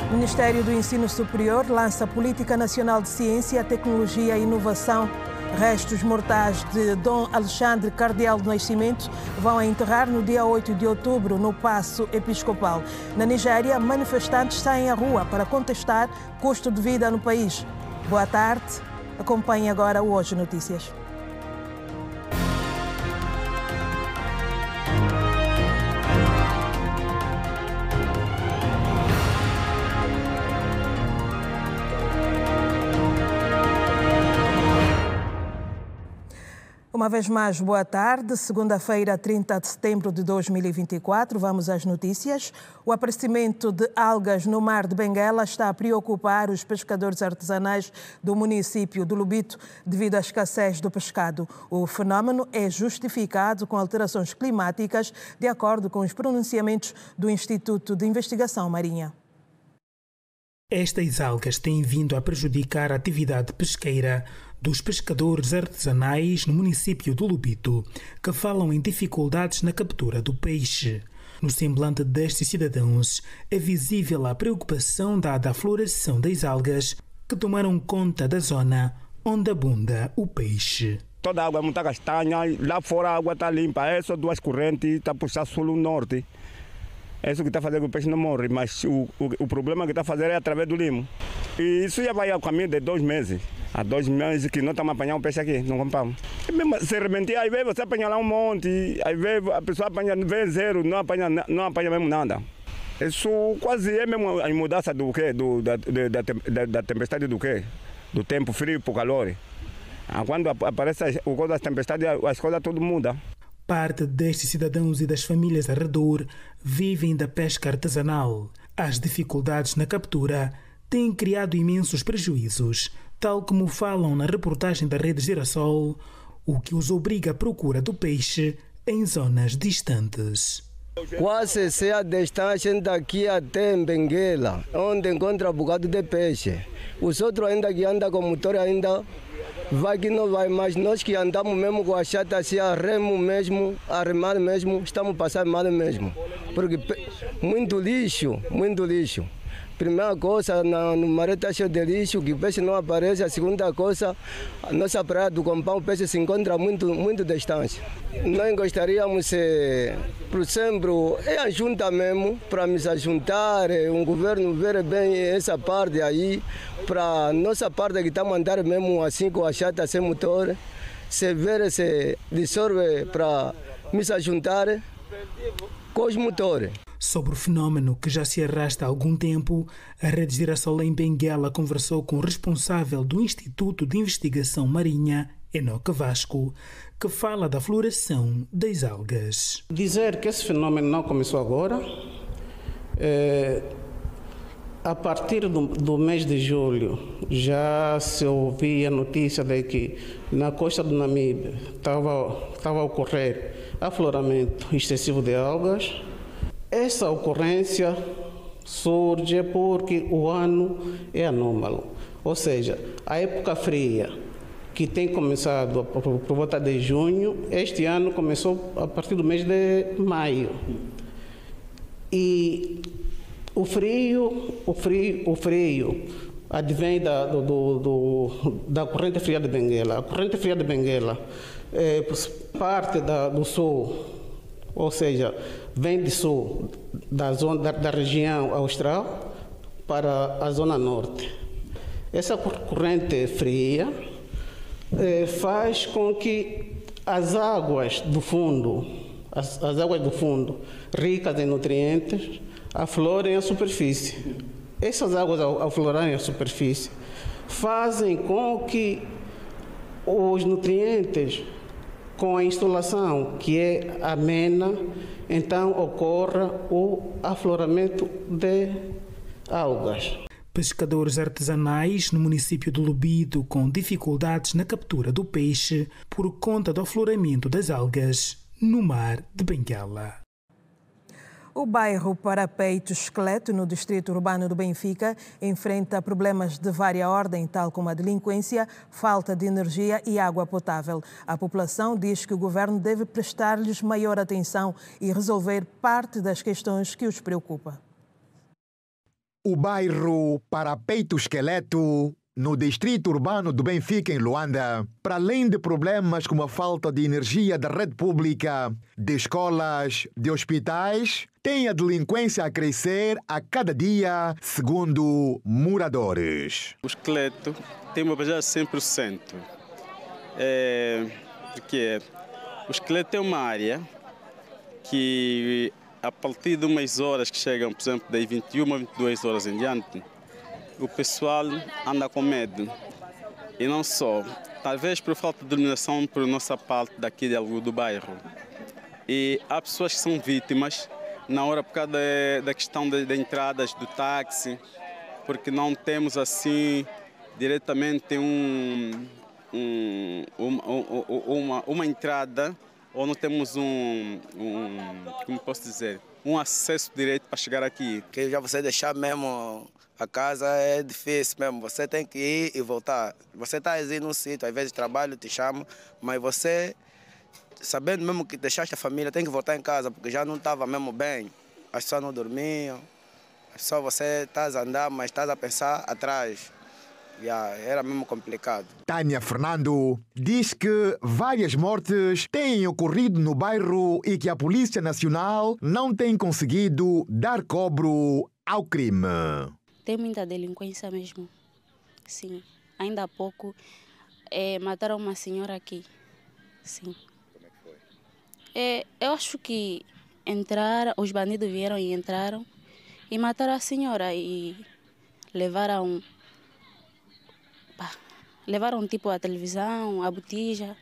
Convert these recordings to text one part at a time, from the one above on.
O Ministério do Ensino Superior lança a Política Nacional de Ciência, Tecnologia e Inovação. Restos mortais de Dom Alexandre Cardeal do Nascimento vão a enterrar no dia 8 de outubro no Paço Episcopal. Na Nigéria, manifestantes saem à rua para contestar custo de vida no país. Boa tarde. Acompanhe agora o Hoje Notícias. Uma vez mais, boa tarde. Segunda-feira, 30 de setembro de 2024. Vamos às notícias. O aparecimento de algas no mar de Benguela está a preocupar os pescadores artesanais do município do Lubito devido à escassez do pescado. O fenómeno é justificado com alterações climáticas, de acordo com os pronunciamentos do Instituto de Investigação Marinha. Estas algas têm vindo a prejudicar a atividade pesqueira dos pescadores artesanais no município do Lubito, que falam em dificuldades na captura do peixe. No semblante destes cidadãos é visível a preocupação dada à floração das algas que tomaram conta da zona onde abunda o peixe. Toda a água é muito castanha, lá fora a água está limpa, é só duas correntes, está puxando sul-norte. É isso que está fazendo que o peixe não morre, mas o problema que está fazendo é através do limo. E isso já vai ao caminho de 2 meses. Há 2 meses que não estamos apanhando peixe aqui, não compramos. E mesmo se arrebentir, aí vem você apanha lá um monte, aí vem a pessoa apanha, vem zero, não apanha mesmo nada. Isso quase é mesmo a mudança do quê? Da tempestade do quê? Do tempo frio para o calor. Quando aparece o das tempestades, as coisas tudo muda. Parte destes cidadãos e das famílias ao redor vivem da pesca artesanal. As dificuldades na captura têm criado imensos prejuízos, tal como falam na reportagem da Rede Girassol, o que os obriga à procura do peixe em zonas distantes. Quase se a distância daqui até Benguela, onde encontra um bocado de peixe. Os outros ainda que andam com motor ainda vai que não vai, mas nós que andamos mesmo com a chata assim, a remo mesmo, a remar mesmo, estamos passando mal mesmo. Porque muito lixo, muito lixo. Primeira coisa, no mar está cheio de lixo, que o peixe não aparece. A segunda coisa, a nossa praia do Compão, o peixe se encontra muito distante. Nós gostaríamos, por exemplo, a junta mesmo, para nos juntar, um governo ver bem essa parte aí, para nossa parte que estamos andando mesmo assim com a chata sem motor, se ver se dissolve para nos juntar com os motores. Sobre o fenómeno que já se arrasta há algum tempo, a Rede Girassol em Benguela conversou com o responsável do Instituto de Investigação Marinha, Enoque Vasco, que fala da floração das algas. Dizer que esse fenómeno não começou agora, a partir do mês de julho já se ouvia a notícia de que na costa do Namibe estava a ocorrer afloramento excessivo de algas. Essa ocorrência surge porque o ano é anômalo, ou seja, a época fria, que tem começado por volta de junho, este ano começou a partir do mês de maio. E o frio advém da corrente fria de Benguela. A corrente fria de Benguela parte do sul, ou seja, vem de sul, da região austral para a zona norte. Essa corrente fria faz com que as águas do fundo, ricas em nutrientes, aflorem a superfície. Essas águas, ao aflorarem a superfície, fazem com que os nutrientes, com a instalação que é amena, então ocorra o afloramento de algas. Pescadores artesanais no município do Lubito com dificuldades na captura do peixe por conta do afloramento das algas no mar de Benguela. O bairro Parapeito Esqueleto, no distrito urbano do Benfica, enfrenta problemas de várias ordens, tal como a delinquência, falta de energia e água potável. A população diz que o governo deve prestar-lhes maior atenção e resolver parte das questões que os preocupam. O bairro Parapeito Esqueleto, no distrito urbano do Benfica, em Luanda, para além de problemas como a falta de energia da rede pública, de escolas, de hospitais, tem a delinquência a crescer a cada dia, segundo moradores. O esqueleto tem uma base de 100%. O esqueleto é uma área que, a partir de umas horas que chegam, por exemplo, das 21 a 22 horas em diante, o pessoal anda com medo. E não só, talvez por falta de iluminação por nossa parte daqui do bairro. E há pessoas que são vítimas na hora por causa da questão de entradas do táxi, porque não temos assim diretamente uma entrada, ou não temos como posso dizer, um acesso direito para chegar aqui. Que já você deixar mesmo a casa é difícil mesmo, você tem que ir e voltar. Você está aí num sítio, às vezes trabalho, te chamo, mas você, sabendo mesmo que deixaste a família, tem que voltar em casa, porque já não estava mesmo bem. As pessoas não dormiam, só você está a andar, mas está a pensar atrás. Era mesmo complicado. Tânia Fernando diz que várias mortes têm ocorrido no bairro e que a Polícia Nacional não tem conseguido dar cobro ao crime. Tem muita delinquência mesmo. Sim. Ainda há pouco mataram uma senhora aqui. Sim. Como é que foi? Eu acho que os bandidos vieram e entraram e mataram a senhora e levaram tipo a televisão, a botija,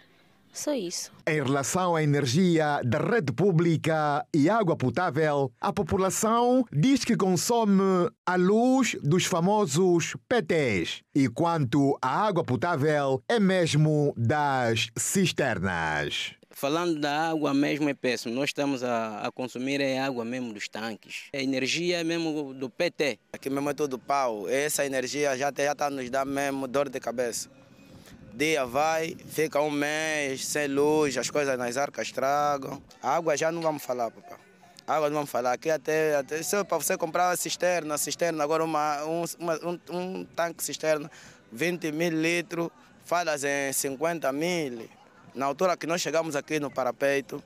só isso. Em relação à energia da rede pública e água potável, a população diz que consome a luz dos famosos PTs, e quanto à água potável, é mesmo das cisternas. Falando da água mesmo é péssimo. Nós estamos a consumir a água mesmo dos tanques. A energia é mesmo do PT. Aqui mesmo é tudo pau. Essa energia já está nos dando mesmo dor de cabeça. Dia vai, fica um mês sem luz, as coisas nas arcas estragam. A água já não vamos falar, papá. A água não vamos falar. Aqui até só para você comprar uma cisterna agora um tanque cisterna, 20 mil litros, falas em 50 mil. Na altura que nós chegamos aqui no Parapeito,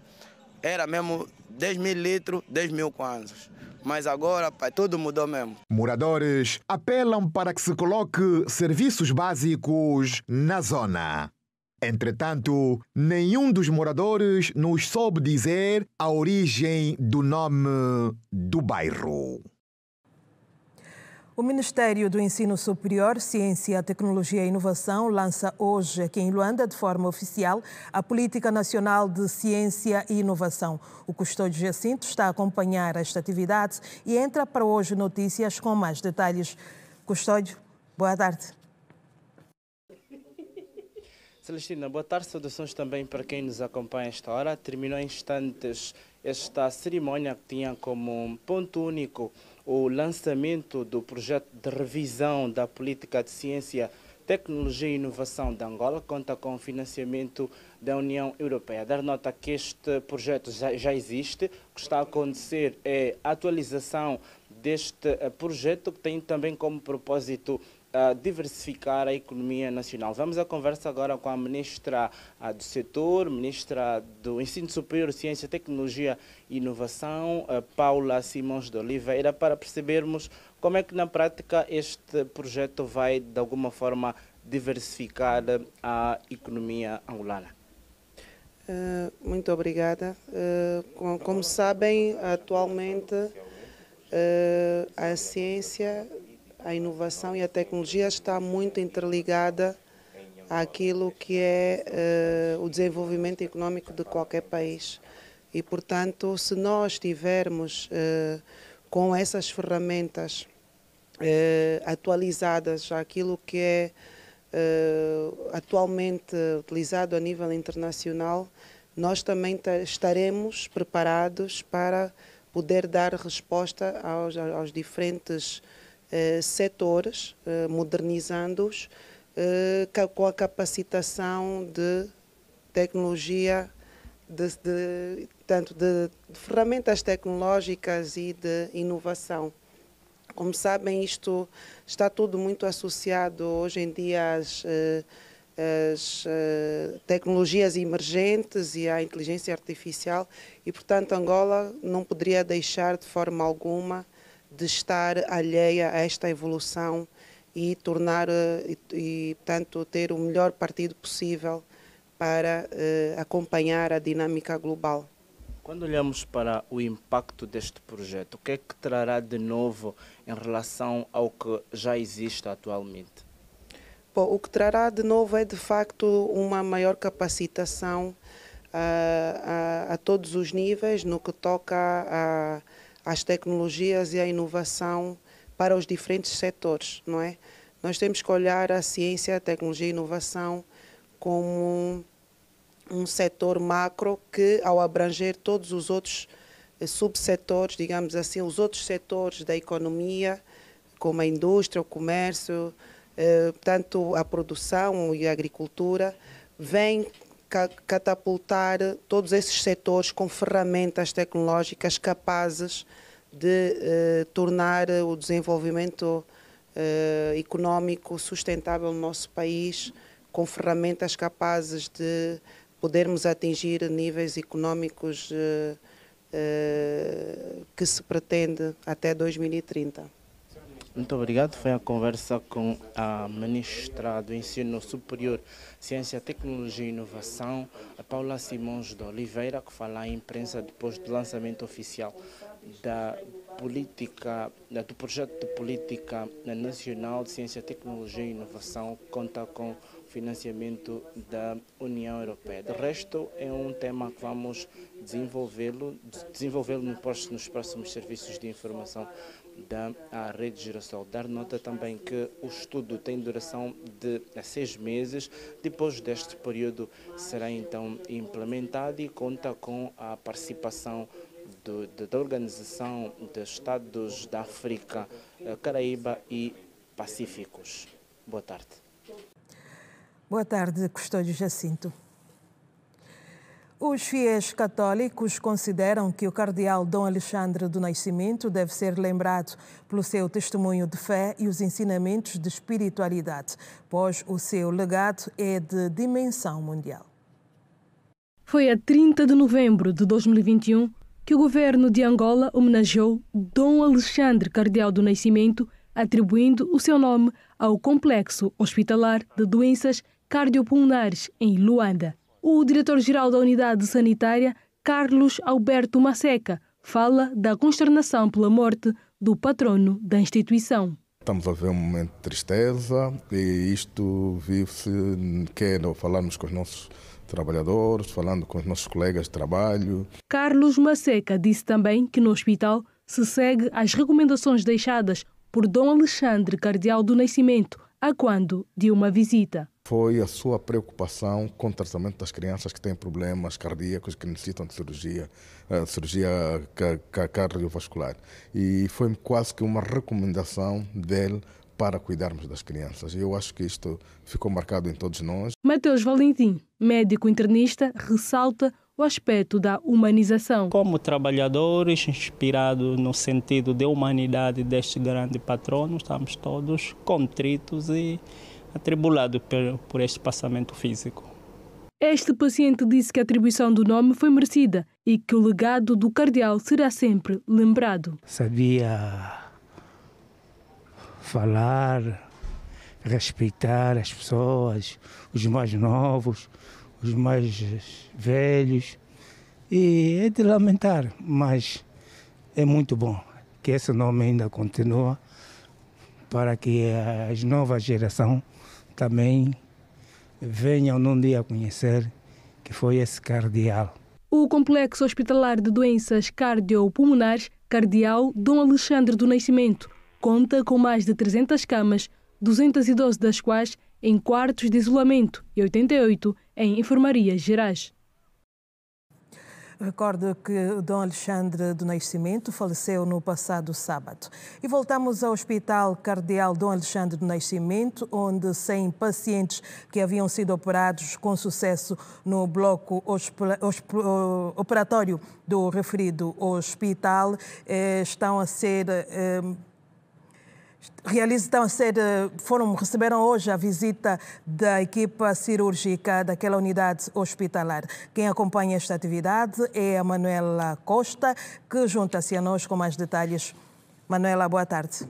era mesmo 10 mil litros, 10 mil kwanzas. Mas agora, pai, tudo mudou mesmo. Moradores apelam para que se coloque serviços básicos na zona. Entretanto, nenhum dos moradores nos soube dizer a origem do nome do bairro. O Ministério do Ensino Superior, Ciência, Tecnologia e Inovação lança hoje, aqui em Luanda, de forma oficial, a Política Nacional de Ciência e Inovação. O Custódio Jacinto está a acompanhar esta atividade e entra para hoje notícias com mais detalhes. Custódio, boa tarde. Celestina, boa tarde, saudações também para quem nos acompanha esta hora. Terminou em instantes esta cerimónia que tinha como ponto único o lançamento do projeto de revisão da política de ciência, tecnologia e inovação de Angola, conta com financiamento da União Europeia. Dar nota que este projeto já existe, o que está a acontecer é a atualização deste projeto, que tem também como propósito diversificar a economia nacional. Vamos à conversa agora com a ministra do setor, ministra do Ensino Superior, Ciência, Tecnologia e Inovação, Paula Simões de Oliveira, para percebermos como é que na prática este projeto vai de alguma forma diversificar a economia angolana. Muito obrigada. Como sabem, atualmente a ciência, a inovação e a tecnologia está muito interligada àquilo que é o desenvolvimento econômico de qualquer país. E, portanto, se nós tivermos com essas ferramentas atualizadas àquilo que é atualmente utilizado a nível internacional, nós também estaremos preparados para poder dar resposta aos diferentes setores, modernizando-os com a capacitação de tecnologia, tanto de ferramentas tecnológicas e de inovação. Como sabem, isto está tudo muito associado hoje em dia às tecnologias emergentes e à inteligência artificial e, portanto, Angola não poderia deixar de forma alguma de estar alheia a esta evolução e portanto, ter o melhor partido possível para acompanhar a dinâmica global. Quando olhamos para o impacto deste projeto, o que é que trará de novo em relação ao que já existe atualmente? Bom, o que trará de novo é, de facto, uma maior capacitação a todos os níveis no que toca às tecnologias e à inovação para os diferentes setores, não é? Nós temos que olhar a ciência, a tecnologia e a inovação como um setor macro que, ao abranger todos os outros subsetores, digamos assim, os outros setores da economia, como a indústria, o comércio, portanto, a produção e a agricultura, vem catapultar todos esses setores com ferramentas tecnológicas capazes de tornar o desenvolvimento económico sustentável no nosso país, com ferramentas capazes de podermos atingir níveis económicos que se pretende até 2030. Muito obrigado. Foi a conversa com a ministra do Ensino Superior, Ciência, Tecnologia e Inovação, a Paula Simões de Oliveira, que fala à imprensa depois do lançamento oficial do projeto de política nacional de Ciência, Tecnologia e Inovação, que conta com financiamento da União Europeia. De resto, é um tema que vamos desenvolvê-lo nos próximos serviços de informação da Rede Girassol. Dar nota também que o estudo tem duração de 6 meses. Depois deste período será então implementado e conta com a participação da Organização dos Estados da África, Caraíba e Pacíficos. Boa tarde. Boa tarde, Custódio Jacinto. Os fiéis católicos consideram que o cardeal Dom Alexandre do Nascimento deve ser lembrado pelo seu testemunho de fé e os ensinamentos de espiritualidade, pois o seu legado é de dimensão mundial. Foi a 30 de novembro de 2021 que o governo de Angola homenageou Dom Alexandre Cardeal do Nascimento, atribuindo o seu nome ao Complexo Hospitalar de Doenças Cardiopulmonares em Luanda. O diretor-geral da Unidade Sanitária, Carlos Alberto Masseca, fala da consternação pela morte do patrono da instituição. Estamos a ver um momento de tristeza e isto vive-se, quer falarmos com os nossos trabalhadores, falando com os nossos colegas de trabalho. Carlos Masseca disse também que no hospital se segue as recomendações deixadas por Dom Alexandre Cardeal do Nascimento, a quando de uma visita. Foi a sua preocupação com o tratamento das crianças que têm problemas cardíacos, que necessitam de cirurgia cardiovascular. E foi quase que uma recomendação dele para cuidarmos das crianças. E eu acho que isto ficou marcado em todos nós. Mateus Valentim, médico internista, ressalta o aspecto da humanização. Como trabalhadores, inspirados no sentido de humanidade deste grande patrono, estamos todos contritos e atribulados por este passamento físico. Este paciente disse que a atribuição do nome foi merecida e que o legado do cardeal será sempre lembrado. Sabia falar, respeitar as pessoas, os mais novos, os mais velhos, e é de lamentar, mas é muito bom que esse nome ainda continue para que as novas gerações também venham num dia a conhecer que foi esse cardeal. O Complexo Hospitalar de Doenças Cardiopulmonares, Cardeal Dom Alexandre do Nascimento, conta com mais de 300 camas, 212 das quais em quartos de isolamento e 88 em enfermarias gerais. Recordo que Dom Alexandre do Nascimento faleceu no passado sábado. E voltamos ao Hospital Cardeal Dom Alexandre do Nascimento, onde 100 pacientes que haviam sido operados com sucesso no bloco operatório do referido hospital estão a ser receberam hoje a visita da equipa cirúrgica daquela unidade hospitalar. Quem acompanha esta atividade é a Manuela Costa, que junta-se a nós com mais detalhes. Manuela, boa tarde.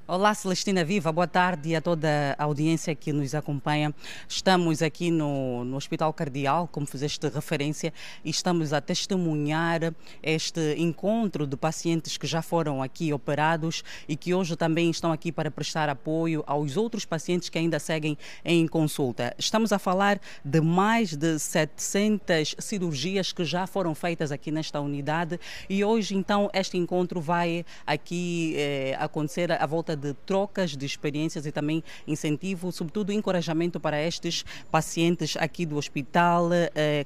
Olá, Celestina Viva, boa tarde a toda a audiência que nos acompanha. Estamos aqui no Hospital Cardeal, como fizeste referência, e estamos a testemunhar este encontro de pacientes que já foram aqui operados e que hoje também estão aqui para prestar apoio aos outros pacientes que ainda seguem em consulta. Estamos a falar de mais de 700 cirurgias que já foram feitas aqui nesta unidade e hoje, então, este encontro vai aqui acontecer à volta de trocas de experiências e também incentivo, sobretudo encorajamento para estes pacientes aqui do Hospital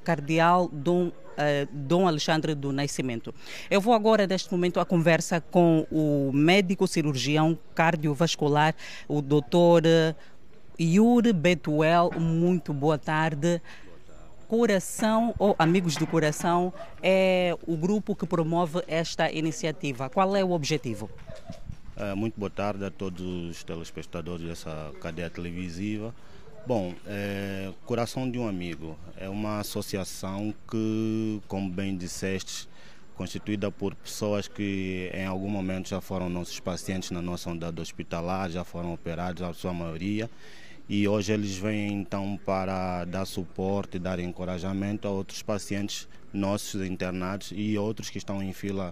Cardeal Dom Alexandre do Nascimento. Eu vou agora, neste momento, a conversa com o médico cirurgião cardiovascular, o Dr. Yuri Betuel. Muito boa tarde. Coração, ou Amigos do Coração, é o grupo que promove esta iniciativa. Qual é o objetivo? Muito boa tarde a todos os telespectadores dessa cadeia televisiva. Bom, Coração de um Amigo é uma associação que, como bem disseste, constituída por pessoas que em algum momento já foram nossos pacientes na nossa unidade hospitalar, já foram operados, a sua maioria, e hoje eles vêm então para dar suporte e dar encorajamento a outros pacientes nossos internados e outros que estão em fila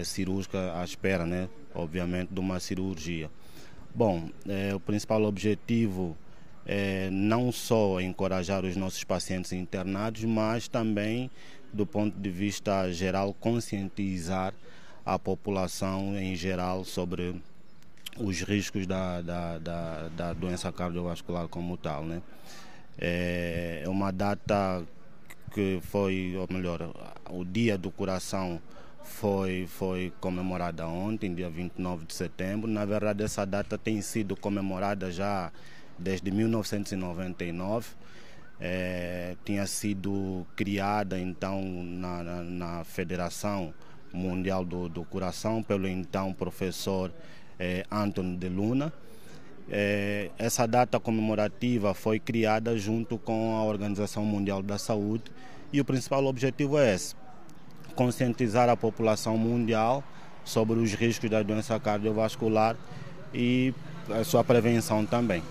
cirúrgica à espera, né, obviamente, de uma cirurgia. Bom, o principal objetivo é não só encorajar os nossos pacientes internados, mas também, do ponto de vista geral, conscientizar a população em geral sobre os riscos da doença cardiovascular como tal, né? É uma data que foi, ou melhor, o Dia do Coração foi comemorada ontem, dia 29 de setembro. Na verdade, essa data tem sido comemorada já desde 1999. Tinha sido criada, então, na Federação Mundial do Coração, pelo então professor Antônio de Luna. Essa data comemorativa foi criada junto com a Organização Mundial da Saúde e o principal objetivo é esse: conscientizar a população mundial sobre os riscos da doença cardiovascular e a sua prevenção também.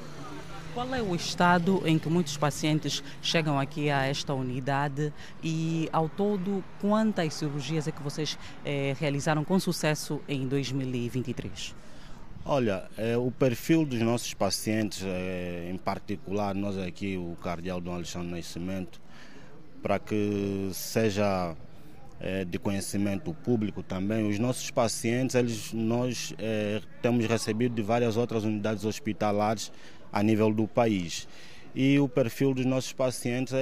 Qual é o estado em que muitos pacientes chegam aqui a esta unidade e, ao todo, quantas cirurgias é que vocês realizaram com sucesso em 2023? Olha, o perfil dos nossos pacientes, em particular nós aqui, o Cardeal Dom Alexandre do Nascimento, para que seja de conhecimento público também, os nossos pacientes, nós temos recebido de várias outras unidades hospitalares a nível do país. E o perfil dos nossos pacientes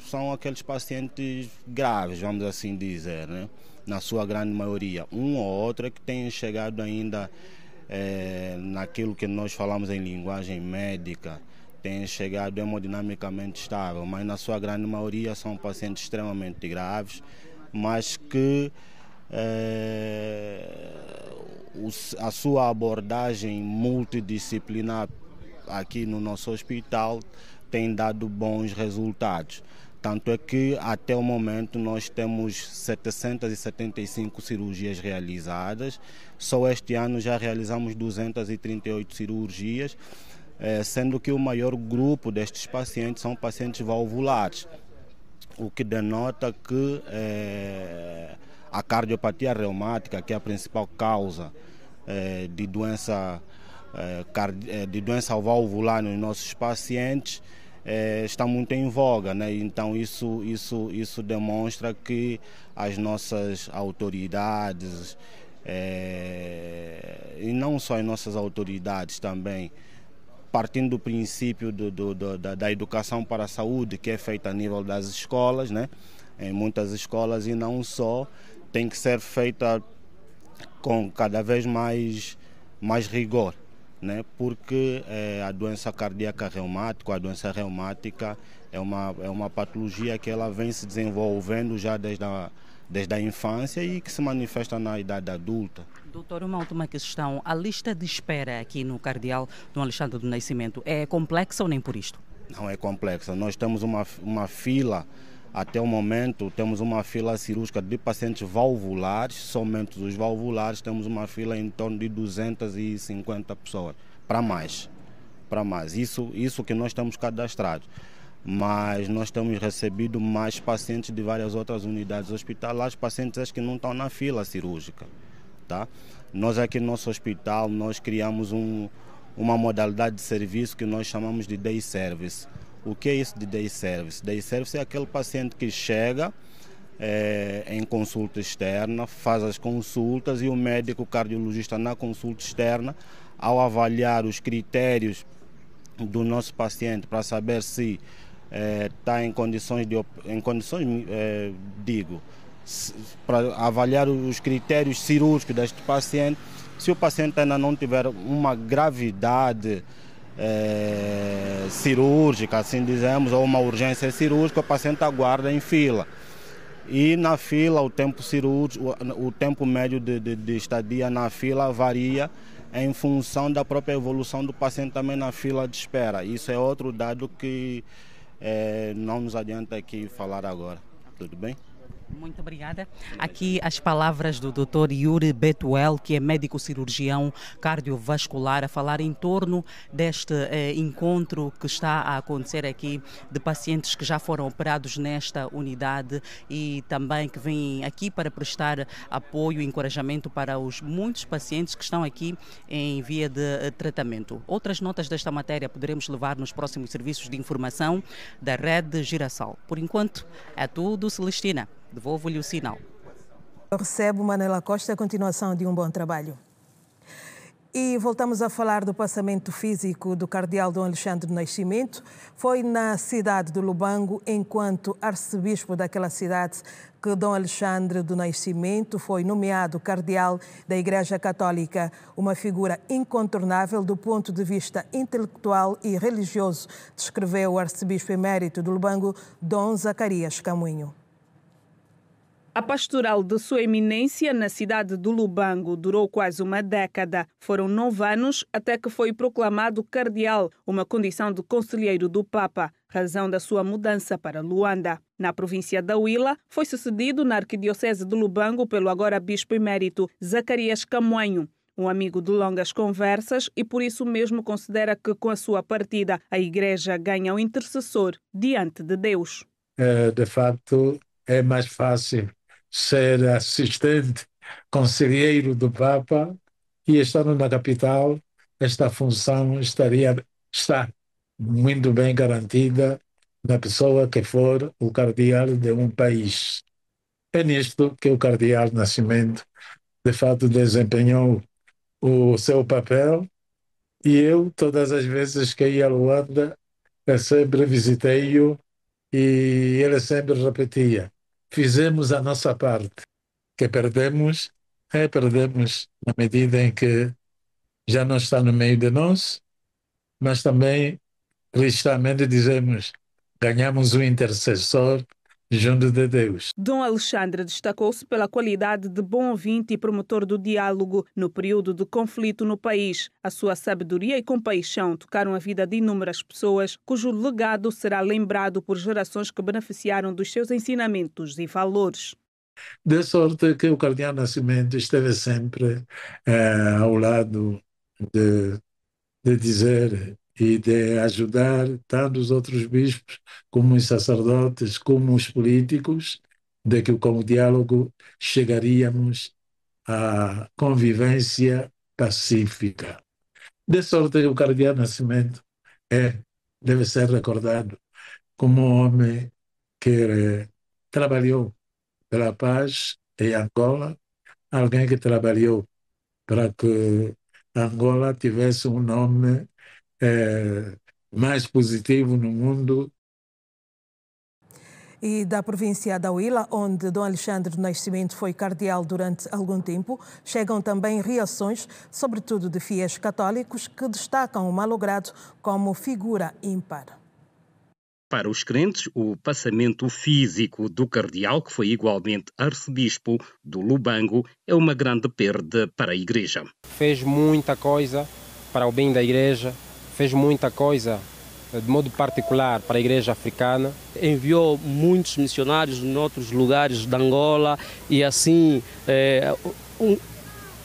são aqueles pacientes graves, vamos assim dizer, né? Na sua grande maioria. Um ou outro que tem chegado ainda naquilo que nós falamos em linguagem médica, tem chegado hemodinamicamente estável, mas na sua grande maioria são pacientes extremamente graves, mas que a sua abordagem multidisciplinar aqui no nosso hospital tem dado bons resultados. Tanto é que até o momento nós temos 775 cirurgias realizadas. Só este ano já realizamos 238 cirurgias, sendo que o maior grupo destes pacientes são pacientes valvulares, o que denota que a cardiopatia reumática, que é a principal causa de doença valvular nos nossos pacientes, está muito em voga, né? Então isso demonstra que as nossas autoridades, e não só as nossas autoridades também, partindo do princípio da educação para a saúde, que é feita a nível das escolas, né? Em muitas escolas, e não só, tem que ser feita com cada vez mais rigor, né? Porque a doença cardíaca reumática, a doença reumática é uma patologia que ela vem se desenvolvendo já desde desde a infância e que se manifesta na idade adulta. Doutor, uma última questão. A lista de espera aqui no Cardeal Dom Alexandre do Nascimento é complexa ou nem por isto? Não é complexa. Nós temos uma fila, até o momento, temos uma fila cirúrgica de pacientes valvulares, somente os valvulares, temos uma fila em torno de 250 pessoas, para mais. Isso que nós estamos cadastrados. Mas nós temos recebido mais pacientes de várias outras unidades hospitalares, pacientes que não estão na fila cirúrgica. Tá? Nós aqui no nosso hospital, nós criamos uma modalidade de serviço que nós chamamos de day service. O que é isso de day service? Day service é aquele paciente que chega em consulta externa, faz as consultas e o médico cardiologista na consulta externa, ao avaliar os critérios do nosso paciente para saber se está em condições, para avaliar os critérios cirúrgicos deste paciente. Se o paciente ainda não tiver uma gravidade cirúrgica, assim dizemos, ou uma urgência cirúrgica, o paciente aguarda em fila. E na fila, o tempo cirúrgico, o tempo médio de estadia na fila varia em função da própria evolução do paciente também na fila de espera. Isso é outro dado que não nos adianta aqui falar agora. Tudo bem? Muito obrigada. Aqui as palavras do Dr. Yuri Betuel, que é médico cirurgião cardiovascular, a falar em torno deste encontro que está a acontecer aqui de pacientes que já foram operados nesta unidade e também que vêm aqui para prestar apoio e encorajamento para os muitos pacientes que estão aqui em via de tratamento. Outras notas desta matéria poderemos levar nos próximos serviços de informação da Rede Girassol. Por enquanto, é tudo, Celestina. Devolvo-lhe o sinal. Eu recebo Manela Costa, a continuação de um bom trabalho. E voltamos a falar do passamento físico do Cardeal Dom Alexandre do Nascimento. Foi na cidade de Lubango, enquanto arcebispo daquela cidade, que Dom Alexandre do Nascimento foi nomeado cardeal da Igreja Católica, uma figura incontornável do ponto de vista intelectual e religioso, descreveu o arcebispo emérito de Lubango, Dom Zacarias Camunho. A pastoral de Sua Eminência na cidade de Lubango durou quase uma década. Foram 9 anos até que foi proclamado cardeal, uma condição de conselheiro do Papa, razão da sua mudança para Luanda. Na província da Huila, foi sucedido na arquidiocese de Lubango pelo agora bispo emérito Zacarias Camunho, um amigo de longas conversas e por isso mesmo considera que com a sua partida a Igreja ganha um intercessor diante de Deus. De facto, é mais fácil ser assistente, conselheiro do Papa, e estando na capital, esta função está muito bem garantida na pessoa que for o cardeal de um país. É nisto que o cardeal Nascimento, de fato, desempenhou o seu papel, e eu, todas as vezes que ia a Luanda, eu sempre visitei-o e ele sempre repetia: fizemos a nossa parte, que perdemos na medida em que já não está no meio de nós, mas também, cristamente, dizemos, ganhamos um intercessor junto de Deus. Dom Alexandre destacou-se pela qualidade de bom ouvinte e promotor do diálogo no período de conflito no país. A sua sabedoria e compaixão tocaram a vida de inúmeras pessoas, cujo legado será lembrado por gerações que beneficiaram dos seus ensinamentos e valores. De sorte que o cardeal Nascimento esteve sempre ao lado de dizer e de ajudar tanto os outros bispos, como os sacerdotes, como os políticos, de que com o diálogo chegaríamos à convivência pacífica. De sorte que o cardeal Nascimento deve ser recordado como um homem que trabalhou pela paz em Angola, alguém que trabalhou para que Angola tivesse um nome mais positivo no mundo. E da província da Huila, onde Dom Alexandre do Nascimento foi cardeal durante algum tempo, chegam também reações, sobretudo de fiéis católicos, que destacam o malogrado como figura ímpar. Para os crentes, o passamento físico do cardeal, que foi igualmente arcebispo do Lubango, é uma grande perda para a igreja. Fez muita coisa para o bem da igreja, fez muita coisa de modo particular para a igreja africana. Enviou muitos missionários em outros lugares de Angola e assim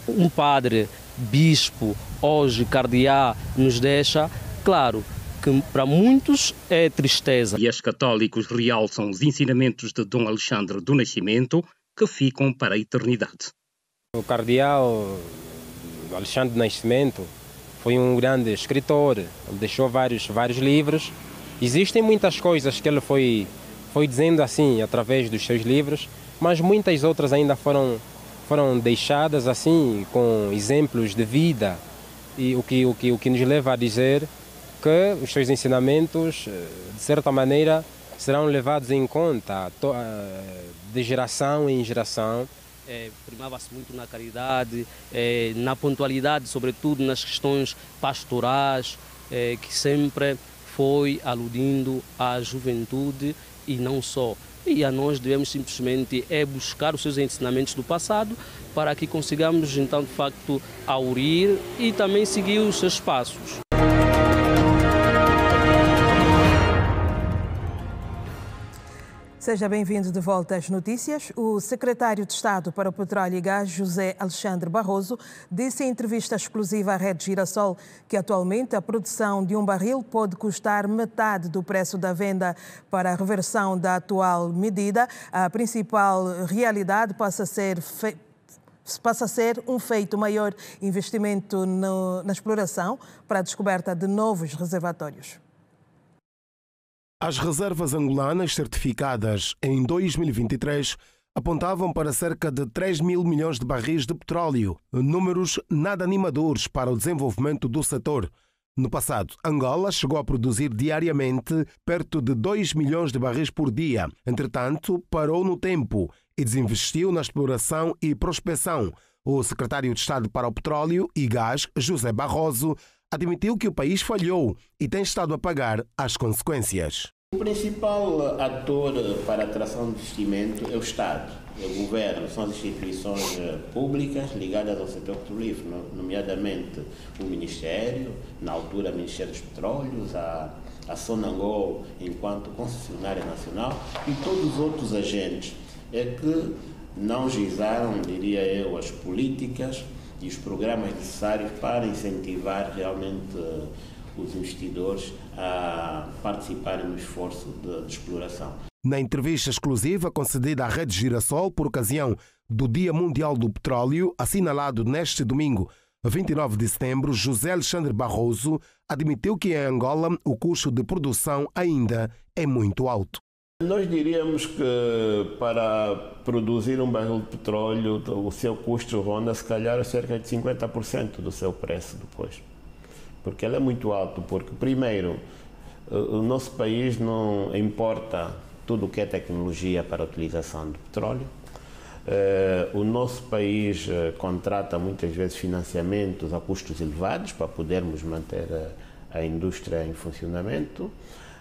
um padre, bispo, hoje cardeal, nos deixa claro que para muitos é tristeza. E os católicos realçam os ensinamentos de Dom Alexandre do Nascimento, que ficam para a eternidade. O cardeal Alexandre do Nascimento foi um grande escritor, ele deixou vários livros. Existem muitas coisas que ele foi dizendo assim através dos seus livros, mas muitas outras ainda foram deixadas assim com exemplos de vida, e o que nos leva a dizer que os seus ensinamentos, de certa maneira, serão levados em conta de geração em geração. Primava-se muito na caridade, na pontualidade, sobretudo nas questões pastorais, que sempre foi aludindo à juventude e não só. E a nós devemos simplesmente buscar os seus ensinamentos do passado para que consigamos, então, de facto, aurir e também seguir os seus passos. Seja bem-vindo de volta às notícias. O secretário de Estado para o Petróleo e Gás, José Alexandre Barroso, disse em entrevista exclusiva à Rede Girassol que atualmente a produção de um barril pode custar metade do preço da venda. Para a reversão da atual medida, a principal realidade passa a ser um feito maior investimento na exploração para a descoberta de novos reservatórios. As reservas angolanas certificadas em 2023 apontavam para cerca de 3 mil milhões de barris de petróleo, números nada animadores para o desenvolvimento do setor. No passado, Angola chegou a produzir diariamente perto de 2 milhões de barris por dia. Entretanto, parou no tempo e desinvestiu na exploração e prospecção. O secretário de Estado para o Petróleo e Gás, José Barroso, admitiu que o país falhou e tem estado a pagar as consequências. O principal ator para a atração de investimento é o Estado, é o Governo, são as instituições públicas ligadas ao setor petrolífero, nomeadamente o Ministério, na altura o Ministério dos Petróleos, a Sonangol enquanto concessionária nacional e todos os outros agentes que não gizaram, diria eu, as políticas e os programas necessários para incentivar realmente os investidores a participarem no esforço de exploração. Na entrevista exclusiva concedida à Rede Girassol por ocasião do Dia Mundial do Petróleo, assinalado neste domingo, 29 de setembro, José Alexandre Barroso admitiu que em Angola o custo de produção ainda é muito alto. Nós diríamos que para produzir um barril de petróleo, o seu custo ronda se calhar cerca de 50% do seu preço depois. Porque ele é muito alto, porque primeiro, o nosso país não importa tudo o que é tecnologia para a utilização de petróleo. O nosso país contrata muitas vezes financiamentos a custos elevados para podermos manter a indústria em funcionamento.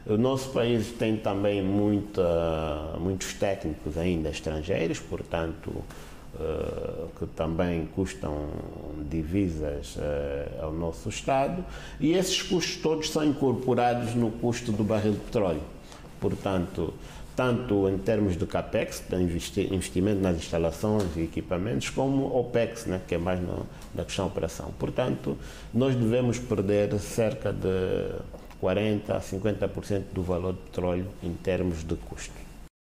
O nosso país tem também muitos técnicos ainda estrangeiros, portanto, que também custam divisas ao nosso Estado, e esses custos todos são incorporados no custo do barril de petróleo. Portanto, tanto em termos de CAPEX, de investimento nas instalações e equipamentos, como OPEX, né, que é mais na questão da operação. Portanto, nós devemos perder cerca de 40% a 50% do valor de petróleo em termos de custo.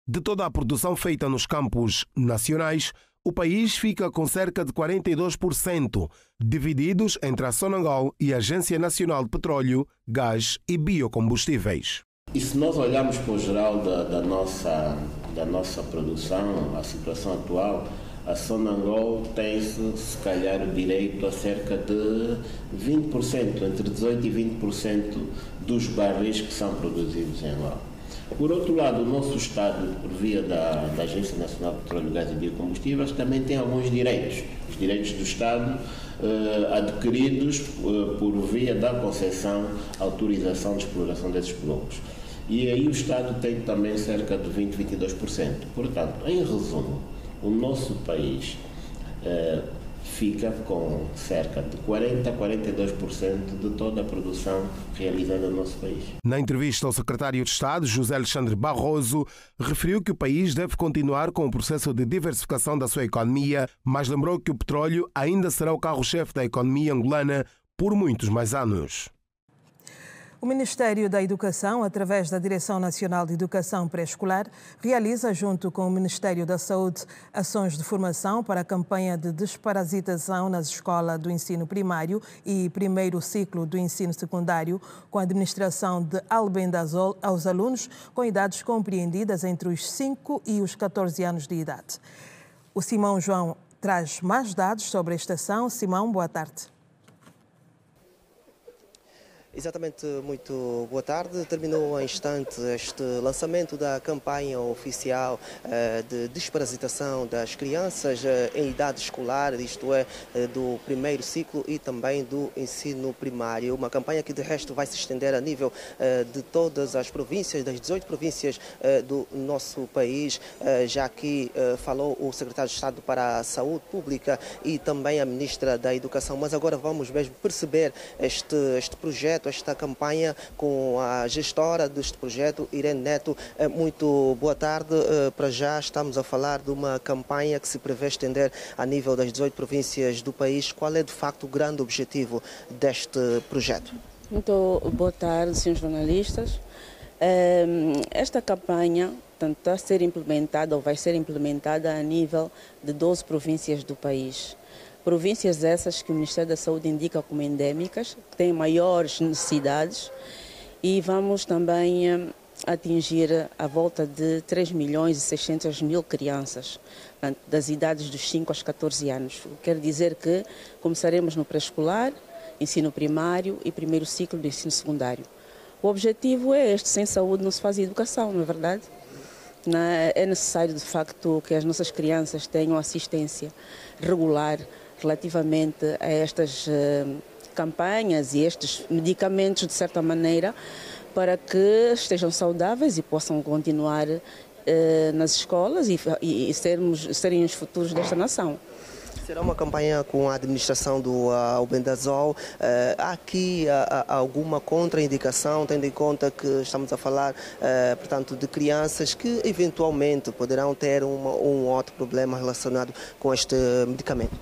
De toda a produção feita nos campos nacionais, o país fica com cerca de 42%, divididos entre a Sonangol e a Agência Nacional de Petróleo, Gás e Biocombustíveis. E se nós olharmos para o geral da nossa produção, a situação atual, a Sonangol tem se calhar o direito a cerca de 20%, entre 18% e 20% dos barris que são produzidos em Angola. Por outro lado, o nosso Estado, por via da Agência Nacional de Petróleo, Gás e Biocombustíveis, também tem alguns direitos. Os direitos do Estado adquiridos por via da concessão, autorização de exploração desses blocos. E aí o Estado tem também cerca de 20, 22%. Portanto, em resumo, o nosso país fica com cerca de 40 a 42% de toda a produção realizada no nosso país. Na entrevista ao secretário de Estado, José Alexandre Barroso, referiu que o país deve continuar com o processo de diversificação da sua economia, mas lembrou que o petróleo ainda será o carro-chefe da economia angolana por muitos mais anos. O Ministério da Educação, através da Direção Nacional de Educação Pré-Escolar, realiza, junto com o Ministério da Saúde, ações de formação para a campanha de desparasitação nas escolas do ensino primário e primeiro ciclo do ensino secundário, com a administração de albendazol aos alunos com idades compreendidas entre os 5 e os 14 anos de idade. O Simão João traz mais dados sobre esta ação. Simão, boa tarde. Exatamente, muito boa tarde. Terminou há instante este lançamento da campanha oficial de desparasitação das crianças em idade escolar, isto é, do primeiro ciclo e também do ensino primário. Uma campanha que de resto vai se estender a nível de todas as províncias, das 18 províncias do nosso país. Já aqui falou o secretário de Estado para a Saúde Pública e também a ministra da Educação. Mas agora vamos mesmo perceber este projeto, esta campanha, com a gestora deste projeto, Irene Neto. Muito boa tarde. Para já estamos a falar de uma campanha que se prevê estender a nível das 18 províncias do país. Qual é de facto o grande objetivo deste projeto? Muito boa tarde, senhores jornalistas. Esta campanha está a ser implementada ou vai ser implementada a nível de 12 províncias do país. Províncias essas que o Ministério da Saúde indica como endêmicas, que têm maiores necessidades, e vamos também atingir a volta de 3.600.000 crianças, portanto, das idades dos 5 aos 14 anos. Quer dizer que começaremos no pré-escolar, ensino primário e primeiro ciclo do ensino secundário. O objetivo é este: sem saúde não se faz educação, não é verdade? É necessário, de facto, que as nossas crianças tenham assistência regular relativamente a estas campanhas e estes medicamentos, de certa maneira, para que estejam saudáveis e possam continuar nas escolas e serem os futuros desta nação. Será uma campanha com a administração do albendazol. Há aqui alguma contraindicação, tendo em conta que estamos a falar, portanto, de crianças que eventualmente poderão ter um outro problema relacionado com este medicamento?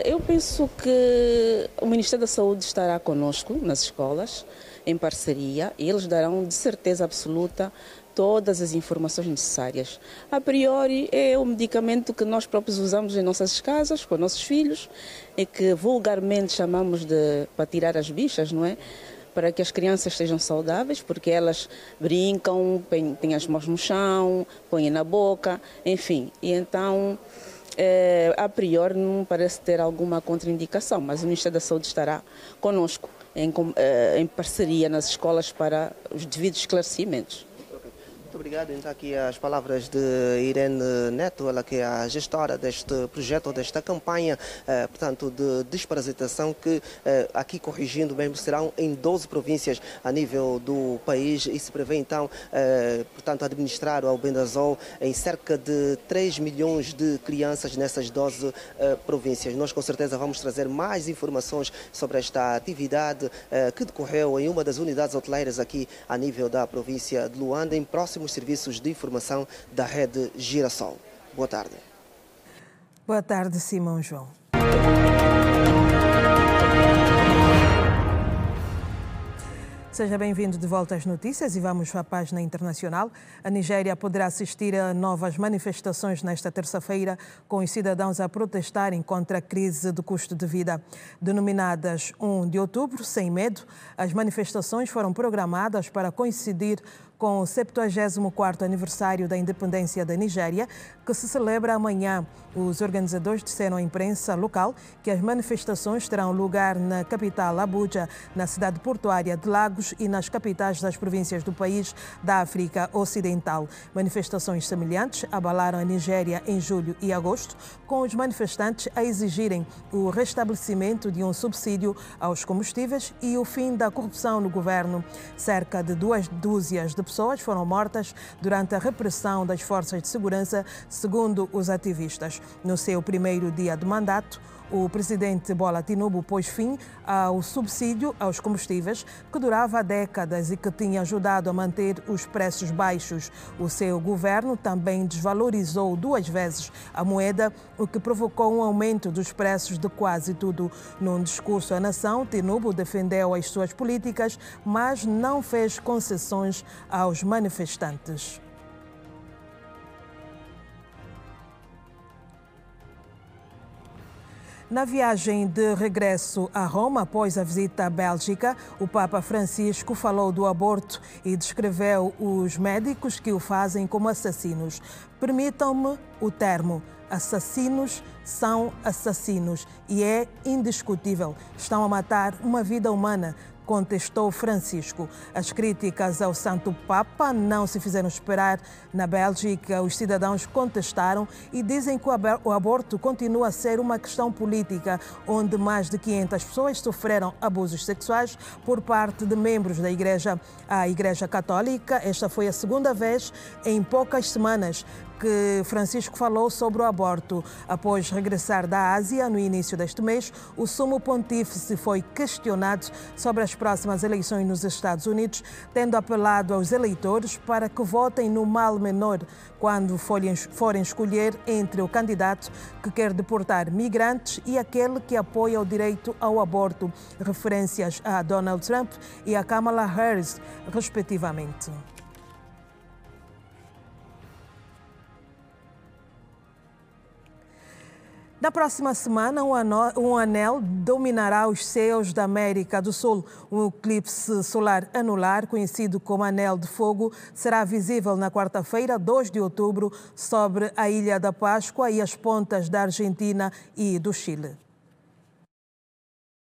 Eu penso que o Ministério da Saúde estará conosco nas escolas, em parceria, e eles darão de certeza absoluta todas as informações necessárias. A priori, é o medicamento que nós próprios usamos em nossas casas, com nossos filhos, e que vulgarmente chamamos de para tirar as bichas, não é? Para que as crianças estejam saudáveis, porque elas brincam, têm as mãos no chão, põem na boca, enfim. E então, a priori, não parece ter alguma contraindicação, mas o Ministério da Saúde estará conosco em parceria nas escolas para os devidos esclarecimentos. Muito obrigado. Então, aqui as palavras de Irene Neto, ela que é a gestora deste projeto, desta campanha, portanto, de desparasitação, que aqui, corrigindo mesmo, serão em 12 províncias a nível do país, e se prevê então, portanto, administrar o albendazol em cerca de 3 milhões de crianças nessas 12 províncias. Nós com certeza vamos trazer mais informações sobre esta atividade que decorreu em uma das unidades hoteleiras aqui a nível da província de Luanda, em próximo serviços de informação da rede Girassol. Boa tarde. Boa tarde, Simão João. Seja bem-vindo de volta às notícias e vamos à página internacional. A Nigéria poderá assistir a novas manifestações nesta terça-feira, com os cidadãos a protestarem contra a crise do custo de vida. Denominadas 1 de outubro, sem medo, as manifestações foram programadas para coincidir com o 74º aniversário da independência da Nigéria, que se celebra amanhã. Os organizadores disseram à imprensa local que as manifestações terão lugar na capital Abuja, na cidade portuária de Lagos e nas capitais das províncias do país da África Ocidental. Manifestações semelhantes abalaram a Nigéria em julho e agosto, com os manifestantes a exigirem o restabelecimento de um subsídio aos combustíveis e o fim da corrupção no governo. Cerca de 2 dúzias de pessoas foram mortas durante a repressão das forças de segurança, segundo os ativistas. No seu primeiro dia de mandato, o presidente Bola Tinubu pôs fim ao subsídio aos combustíveis, que durava décadas e que tinha ajudado a manter os preços baixos. O seu governo também desvalorizou 2 vezes a moeda, o que provocou um aumento dos preços de quase tudo. Num discurso à nação, Tinubu defendeu as suas políticas, mas não fez concessões aos manifestantes. Na viagem de regresso a Roma, após a visita à Bélgica, o Papa Francisco falou do aborto e descreveu os médicos que o fazem como assassinos. Permitam-me o termo. Assassinos são assassinos e é indiscutível. Estão a matar uma vida humana, contestou Francisco. As críticas ao Santo Papa não se fizeram esperar. Na Bélgica, os cidadãos contestaram e dizem que o aborto continua a ser uma questão política, onde mais de 500 pessoas sofreram abusos sexuais por parte de membros da Igreja. A Igreja Católica, esta foi a segunda vez em poucas semanas que Francisco falou sobre o aborto. Após regressar da Ásia no início deste mês, o Sumo Pontífice foi questionado sobre as próximas eleições nos Estados Unidos, tendo apelado aos eleitores para que votem no mal menor quando forem escolher entre o candidato que quer deportar migrantes e aquele que apoia o direito ao aborto, referências a Donald Trump e a Kamala Harris, respectivamente. Na próxima semana, um anel dominará os céus da América do Sul. Um eclipse solar anular, conhecido como Anel de Fogo, será visível na quarta-feira, 2 de outubro, sobre a Ilha da Páscoa e as pontas da Argentina e do Chile.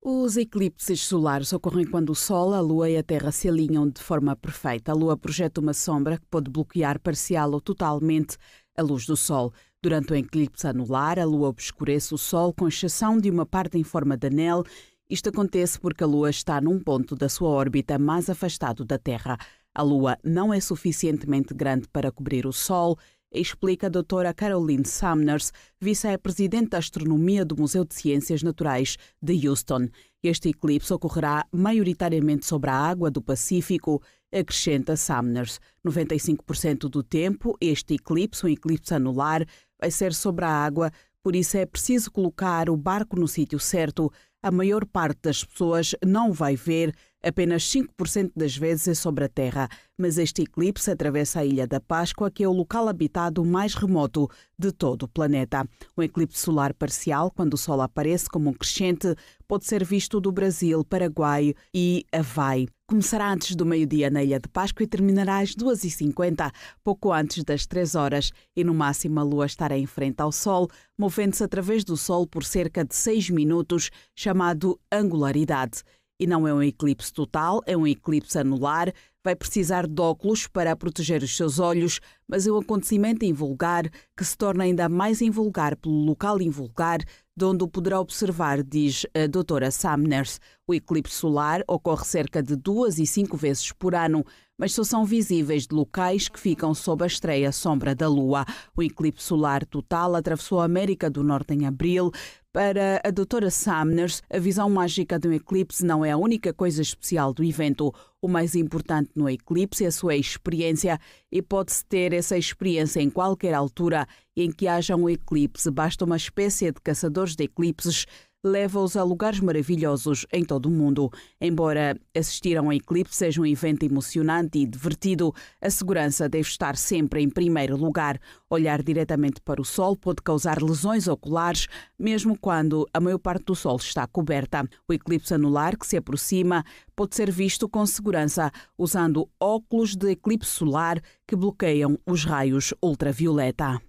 Os eclipses solares ocorrem quando o Sol, a Lua e a Terra se alinham de forma perfeita. A Lua projeta uma sombra que pode bloquear parcial ou totalmente a luz do Sol. Durante o eclipse anular, a Lua obscurece o Sol, com exceção de uma parte em forma de anel. Isto acontece porque a Lua está num ponto da sua órbita mais afastado da Terra. A Lua não é suficientemente grande para cobrir o Sol, explica a doutora Caroline Sumners, vice-presidente da Astronomia do Museu de Ciências Naturais de Houston. Este eclipse ocorrerá maioritariamente sobre a água do Pacífico, acrescenta Sumners. 95% do tempo, este eclipse, um eclipse anular, vai ser sobre a água, por isso é preciso colocar o barco no sítio certo. A maior parte das pessoas não vai ver, apenas 5% das vezes é sobre a Terra. Mas este eclipse atravessa a Ilha da Páscoa, que é o local habitado mais remoto de todo o planeta. Um eclipse solar parcial, quando o Sol aparece como um crescente, pode ser visto do Brasil, Paraguai e Havaí. Começará antes do meio-dia na Ilha de Páscoa e terminará às 2h50, pouco antes das 3 horas, e no máximo a Lua estará em frente ao Sol, movendo-se através do Sol por cerca de 6 minutos, chamado angularidade. E não é um eclipse total, é um eclipse anular. Vai precisar de óculos para proteger os seus olhos, mas é um acontecimento invulgar que se torna ainda mais invulgar pelo local invulgar de onde o poderá observar, diz a doutora Sumners. O eclipse solar ocorre cerca de 2 e 5 vezes por ano, mas só são visíveis de locais que ficam sob a estreia sombra da Lua. O eclipse solar total atravessou a América do Norte em abril. Para a doutora Sumners, a visão mágica de um eclipse não é a única coisa especial do evento. O mais importante no eclipse é a sua experiência e pode-se ter essa experiência em qualquer altura em que haja um eclipse. Basta uma espécie de caçadores de eclipses leva-os a lugares maravilhosos em todo o mundo. Embora assistir a um eclipse seja um evento emocionante e divertido, a segurança deve estar sempre em primeiro lugar. Olhar diretamente para o sol pode causar lesões oculares, mesmo quando a maior parte do sol está coberta. O eclipse anular que se aproxima pode ser visto com segurança usando óculos de eclipse solar que bloqueiam os raios ultravioleta.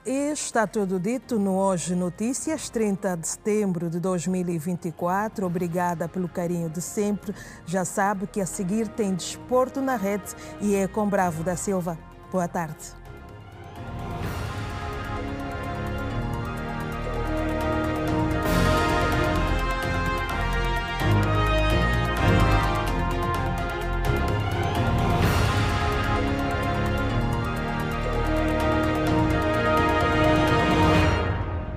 E está tudo dito no Hoje Notícias, 30 de setembro de 2024. Obrigada pelo carinho de sempre. Já sabe que a seguir tem Desporto na Rede e é com Bravo da Silva. Boa tarde.